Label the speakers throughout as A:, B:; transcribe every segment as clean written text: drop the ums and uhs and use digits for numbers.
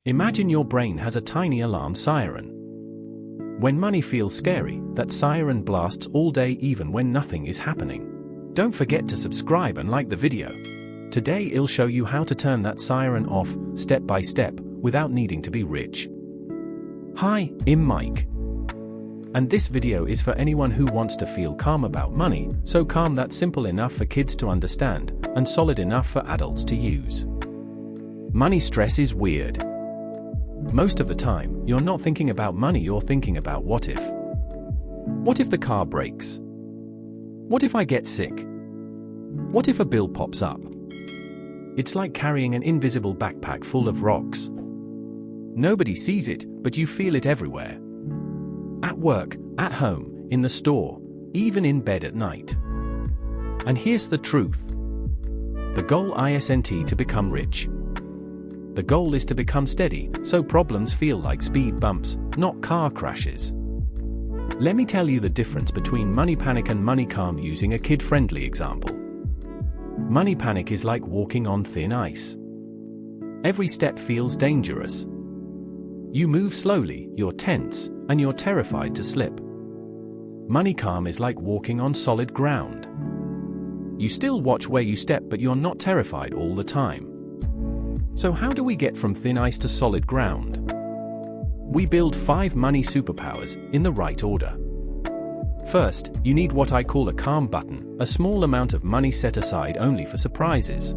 A: Imagine your brain has a tiny alarm siren. When money feels scary, that siren blasts all day even when nothing is happening. Don't forget to subscribe and like the video. Today I'll show you how to turn that siren off, step by step, without needing to be rich. Hi, I'm Mike. And this video is for anyone who wants to feel calm about money, so calm that's simple enough for kids to understand, and solid enough for adults to use. Money stress is weird. Most of the time, you're not thinking about money, you're thinking about what if. What if the car breaks? What if I get sick? What if a bill pops up? It's like carrying an invisible backpack full of rocks. Nobody sees it, but you feel it everywhere. At work, at home, in the store, even in bed at night. And here's the truth. The goal isn't to become rich. The goal is to become steady, so problems feel like speed bumps, not car crashes. Let me tell you the difference between money panic and money calm using a kid-friendly example. Money panic is like walking on thin ice. Every step feels dangerous. You move slowly, you're tense, and you're terrified to slip. Money calm is like walking on solid ground. You still watch where you step, but you're not terrified all the time. So how do we get from thin ice to solid ground? We build 5 money superpowers, in the right order. First, you need what I call a calm button, a small amount of money set aside only for surprises.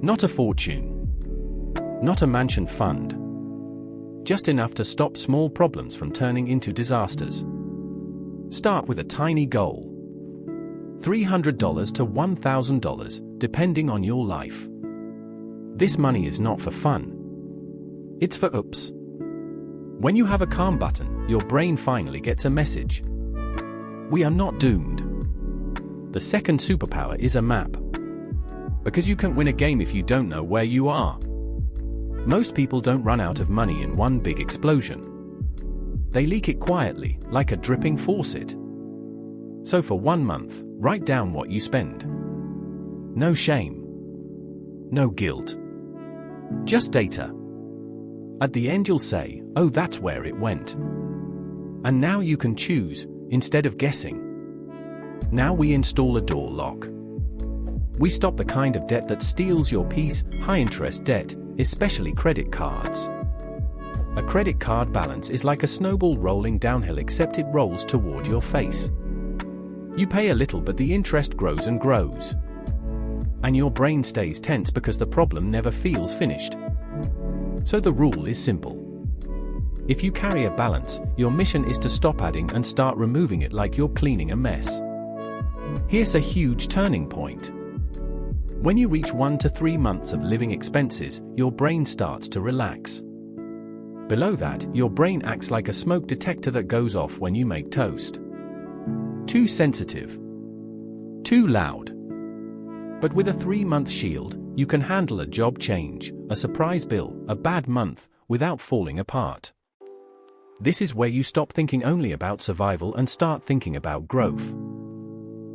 A: Not a fortune. Not a mansion fund. Just enough to stop small problems from turning into disasters. Start with a tiny goal. $300 to $1,000, depending on your life. This money is not for fun. It's for oops. When you have a calm button, your brain finally gets a message. We are not doomed. The second superpower is a map. Because you can't win a game if you don't know where you are. Most people don't run out of money in one big explosion. They leak it quietly, like a dripping faucet. So for 1 month, write down what you spend. No shame. No guilt. Just data. At the end you'll say, oh, that's where it went. And now you can choose, instead of guessing. Now we install a door lock. We stop the kind of debt that steals your peace, high-interest debt, especially credit cards. A credit card balance is like a snowball rolling downhill, except it rolls toward your face. You pay a little, but the interest grows and grows. And your brain stays tense because the problem never feels finished. So the rule is simple. If you carry a balance, your mission is to stop adding and start removing it, like you're cleaning a mess. Here's a huge turning point. When you reach 1 to 3 months of living expenses, your brain starts to relax. Below that, your brain acts like a smoke detector that goes off when you make toast. Too sensitive. Too loud. But with a 3-month shield, you can handle a job change, a surprise bill, a bad month, without falling apart. This is where you stop thinking only about survival and start thinking about growth.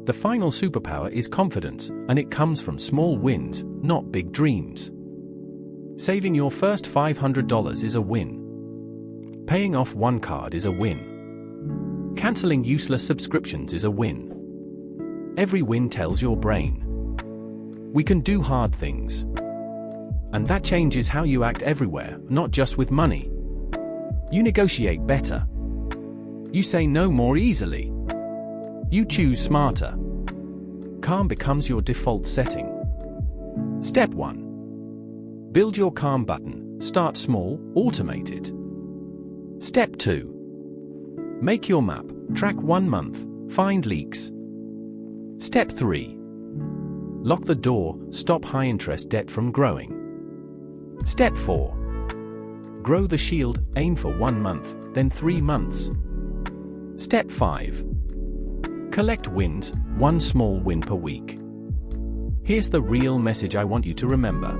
A: The final superpower is confidence, and it comes from small wins, not big dreams. Saving your first $500 is a win. Paying off one card is a win. Canceling useless subscriptions is a win. Every win tells your brain, we can do hard things. And that changes how you act everywhere, not just with money. You negotiate better. You say no more easily. You choose smarter. Calm becomes your default setting. Step 1. Build your calm button. Start small, automate it. Step 2. Make your map. Track 1 month. Find leaks. Step 3. Lock the door. Stop high-interest debt from growing. Step 4. Grow the shield. Aim for 1 month, then 3 months. Step 5. Collect wins, 1 small win per week. Here's the real message I want you to remember.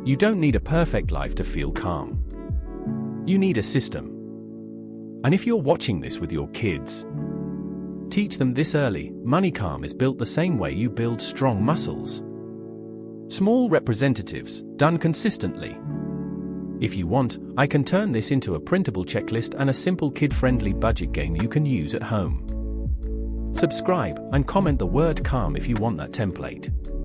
A: You don't need a perfect life to feel calm. You need a system. And if you're watching this with your kids, teach them this early. Money calm is built the same way you build strong muscles. Small representatives, done consistently. If you want, I can turn this into a printable checklist and a simple kid-friendly budget game you can use at home. Subscribe and comment the word calm if you want that template.